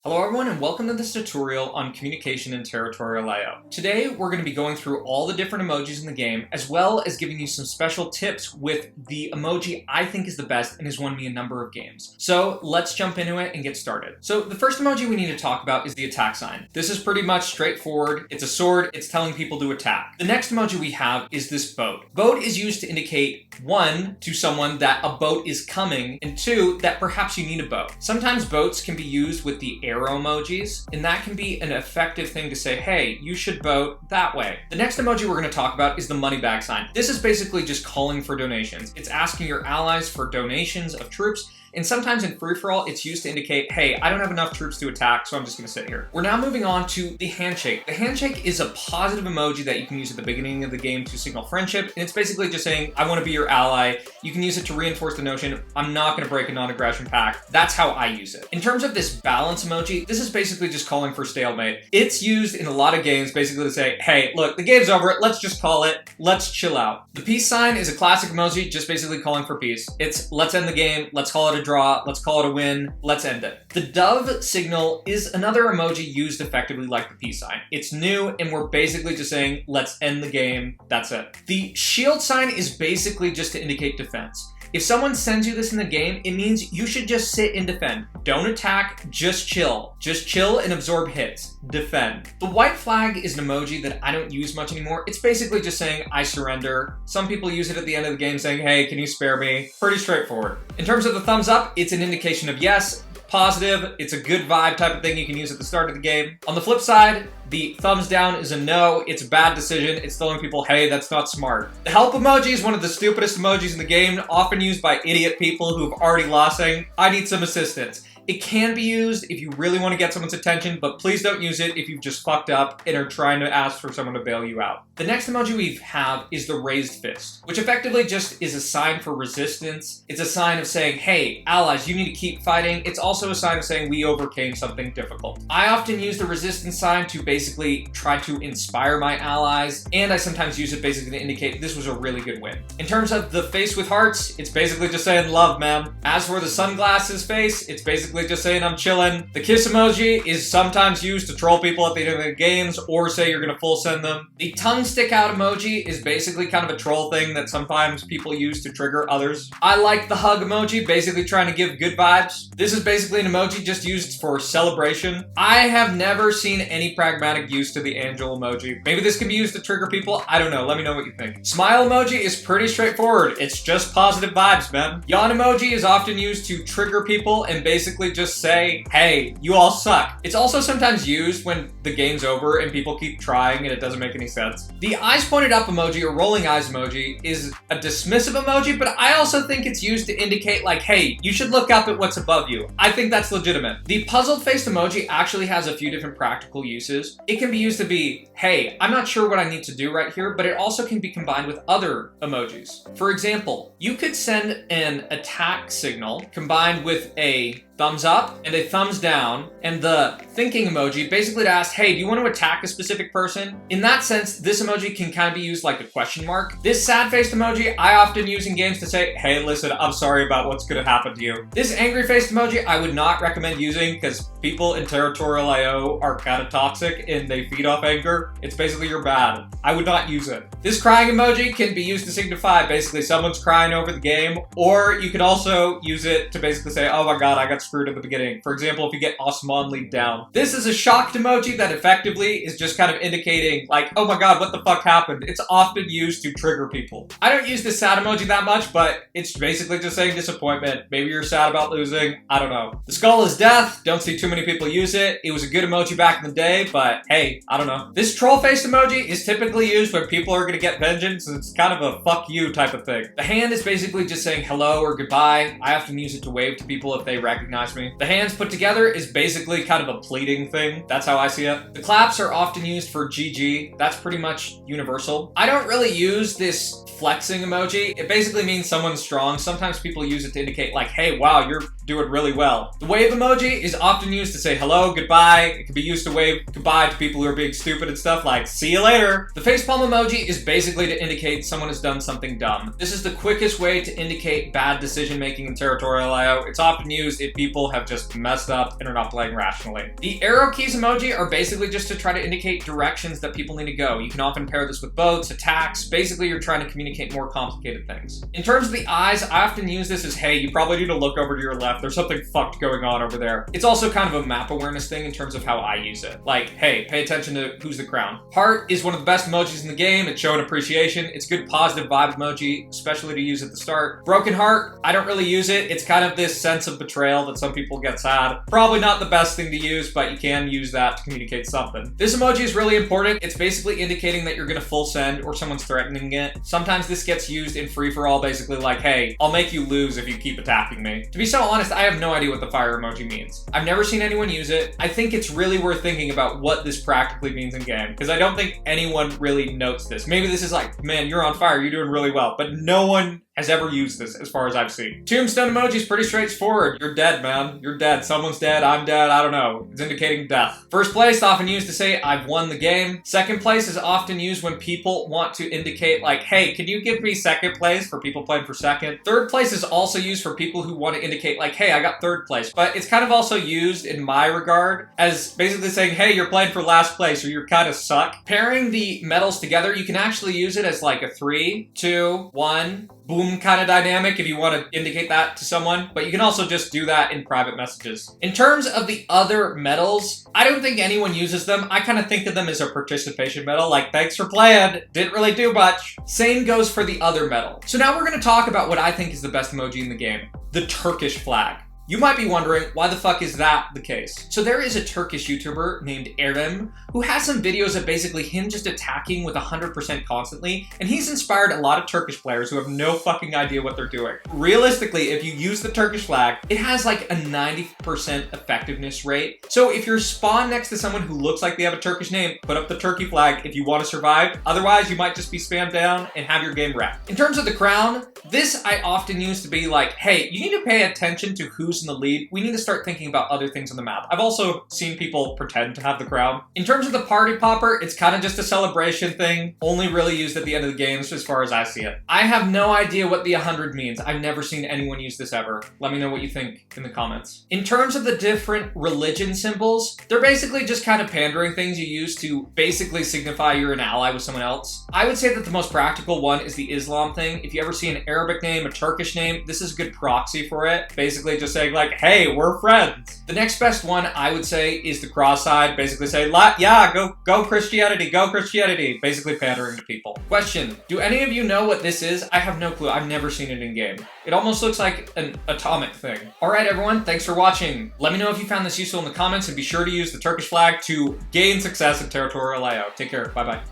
Hello everyone and welcome to this tutorial on communication in Territorialio. Today we're going to be going through all the different emojis in the game as well as giving you some special tips with the emoji I think is the best and has won me a number of games. So let's jump into it and get started. So the first emoji we need to talk about is the attack sign. This is pretty much straightforward. It's a sword. It's telling people to attack. The next emoji we have is this boat. Boat is used to indicate one, to someone that a boat is coming, and two, that perhaps you need a boat. Sometimes boats can be used with the arrow emojis, and that can be an effective thing to say, hey, you should vote that way. The next emoji we're going to talk about is the money bag sign. This is basically just calling for donations. It's asking your allies for donations of troops, and sometimes in free-for-all, it's used to indicate, hey, I don't have enough troops to attack, so I'm just gonna sit here. We're now moving on to the handshake. The handshake is a positive emoji that you can use at the beginning of the game to signal friendship, and it's basically just saying, I wanna be your ally. You can use it to reinforce the notion, I'm not gonna break a non-aggression pact. That's how I use it. In terms of this balance emoji, this is basically just calling for stalemate. It's used in a lot of games basically to say, hey, look, the game's over, let's just call it, let's chill out. The peace sign is a classic emoji, just basically calling for peace. It's, let's end the game, let's call it a draw, let's call it a win, let's end it. The dove signal is another emoji used effectively like the peace sign. It's new and we're basically just saying, let's end the game, that's it. The shield sign is basically just to indicate defense. If someone sends you this in the game, it means you should just sit and defend. Don't attack, just chill. Just chill and absorb hits. Defend. The white flag is an emoji that I don't use much anymore. It's basically just saying, I surrender. Some people use it at the end of the game saying, hey, can you spare me? Pretty straightforward. In terms of the thumbs up, it's an indication of yes, positive, it's a good vibe type of thing you can use at the start of the game. On the flip side, the thumbs down is a no, it's a bad decision, it's telling people, hey, that's not smart. The help emoji is one of the stupidest emojis in the game, often used by idiot people who've already lost saying, I need some assistance. It can be used if you really want to get someone's attention, but please don't use it if you've just fucked up and are trying to ask for someone to bail you out. The next emoji we have is the raised fist, which effectively just is a sign for resistance. It's a sign of saying, hey, allies, you need to keep fighting. It's also a sign of saying we overcame something difficult. I often use the resistance sign to basically try to inspire my allies, and I sometimes use it basically to indicate this was a really good win. In terms of the face with hearts, it's basically just saying love, man. As for the sunglasses face, it's basically just saying I'm chilling. The kiss emoji is sometimes used to troll people at the end of the games or say you're gonna full send them. The tongue stick out emoji is basically kind of a troll thing that sometimes people use to trigger others. I like the hug emoji, basically trying to give good vibes. This is basically an emoji just used for celebration. I have never seen any pragmatic use to the angel emoji. Maybe this can be used to trigger people. I don't know. Let me know what you think. Smile emoji is pretty straightforward. It's just positive vibes, man. Yawn emoji is often used to trigger people and basically just say, hey, you all suck. It's also sometimes used when the game's over and people keep trying and it doesn't make any sense. The eyes pointed up emoji or rolling eyes emoji is a dismissive emoji, but I also think it's used to indicate like, hey, you should look up at what's above you. I think that's legitimate. The puzzled faced emoji actually has a few different practical uses. It can be used to be, hey, I'm not sure what I need to do right here, but it also can be combined with other emojis. For example, you could send an attack signal combined with a thumbs up and a thumbs down and the thinking emoji basically to ask, hey, do you want to attack a specific person? In that sense, this emoji can kind of be used like a question mark. This sad-faced emoji I often use in games to say, hey, listen, I'm sorry about what's going to happen to you. This angry-faced emoji I would not recommend using because people in Territorialio are kind of toxic and they feed off anger. It's basically you're bad. I would not use it. This crying emoji can be used to signify basically someone's crying over the game, or you could also use it to basically say, oh my god, I got screwed at the beginning. For example, if you get Osman lead down. This is a shocked emoji that effectively is just kind of indicating like, oh my god, what the fuck happened? It's often used to trigger people. I don't use the sad emoji that much, but it's basically just saying disappointment. Maybe you're sad about losing. I don't know. The skull is death. Don't see too many people use it. It was a good emoji back in the day, but hey, I don't know. This troll-faced emoji is typically used when people are gonna get vengeance, and it's kind of a fuck you type of thing. The hand is basically just saying hello or goodbye. I often use it to wave to people if they recognize me. The hands put together is basically kind of a pleading thing. That's how I see it. The claps are often used for GG. That's pretty much universal. I don't really use this flexing emoji. It basically means someone's strong. Sometimes people use it to indicate like, hey, wow, you're do it really well. The wave emoji is often used to say hello, goodbye. It can be used to wave goodbye to people who are being stupid and stuff like, see you later. The facepalm emoji is basically to indicate someone has done something dumb. This is the quickest way to indicate bad decision making in Territorialio. It's often used if people have just messed up and are not playing rationally. The arrow keys emoji are basically just to try to indicate directions that people need to go. You can often pair this with boats, attacks. Basically, you're trying to communicate more complicated things. In terms of the eyes, I often use this as, hey, you probably need to look over to your left. There's something fucked going on over there. It's also kind of a map awareness thing in terms of how I use it. Like, hey, pay attention to who's the crown. Heart is one of the best emojis in the game. It's showing appreciation. It's good positive vibe emoji, especially to use at the start. Broken heart, I don't really use it. It's kind of this sense of betrayal that some people get sad. Probably not the best thing to use, but you can use that to communicate something. This emoji is really important. It's basically indicating that you're gonna full send or someone's threatening it. Sometimes this gets used in free-for-all, basically like, hey, I'll make you lose if you keep attacking me. To be so honest, I have no idea what the fire emoji means. I've never seen anyone use it. I think it's really worth thinking about what this practically means in game, because I don't think anyone really notes this. Maybe this is like, man, you're on fire, you're doing really well, but no one has ever used this as far as I've seen. Tombstone emoji is pretty straightforward. You're dead, man. You're dead. Someone's dead. I'm dead. I don't know. It's indicating death. First place, often used to say I've won the game. Second place is often used when people want to indicate like, hey, can you give me second place for people playing for second? Third place is also used for people who want to indicate like, hey, I got third place. But it's kind of also used in my regard as basically saying, hey, you're playing for last place or you're kind of suck. Pairing the medals together, you can actually use it as like a 3, 2, 1, boom kind of dynamic if you want to indicate that to someone, but you can also just do that in private messages. In terms of the other medals, I don't think anyone uses them. I kind of think of them as a participation medal, like thanks for playing, didn't really do much. Same goes for the other medal. So now we're going to talk about what I think is the best emoji in the game, the Turkish flag. You might be wondering, why the fuck is that the case? So there is a Turkish YouTuber named Erdem who has some videos of basically him just attacking with 100% constantly, and he's inspired a lot of Turkish players who have no fucking idea what they're doing. Realistically, if you use the Turkish flag, it has like a 90% effectiveness rate. So if you're spawned next to someone who looks like they have a Turkish name, put up the Turkey flag if you want to survive. Otherwise, you might just be spammed down and have your game wrecked. In terms of the crown, this I often use to be like, hey, you need to pay attention to who's in the lead. We need to start thinking about other things on the map. I've also seen people pretend to have the crown. In terms of the party popper, it's kind of just a celebration thing, only really used at the end of the games as far as I see it. I have no idea what the 100 means. I've never seen anyone use this ever. Let me know what you think in the comments. In terms of the different religion symbols, they're basically just kind of pandering things you use to basically signify you're an ally with someone else. I would say that the most practical one is the Islam thing. If you ever see an Arabic name, a Turkish name, this is a good proxy for it. Basically just saying like, hey, we're friends. The next best one I would say is the cross side. Basically say, yeah, go Christianity, go Christianity. Basically pandering to people. Question, do any of you know what this is? I have no clue. I've never seen it in game. It almost looks like an atomic thing. All right, everyone, thanks for watching. Let me know if you found this useful in the comments and be sure to use the Turkish flag to gain success in Territorialio. Take care, bye-bye.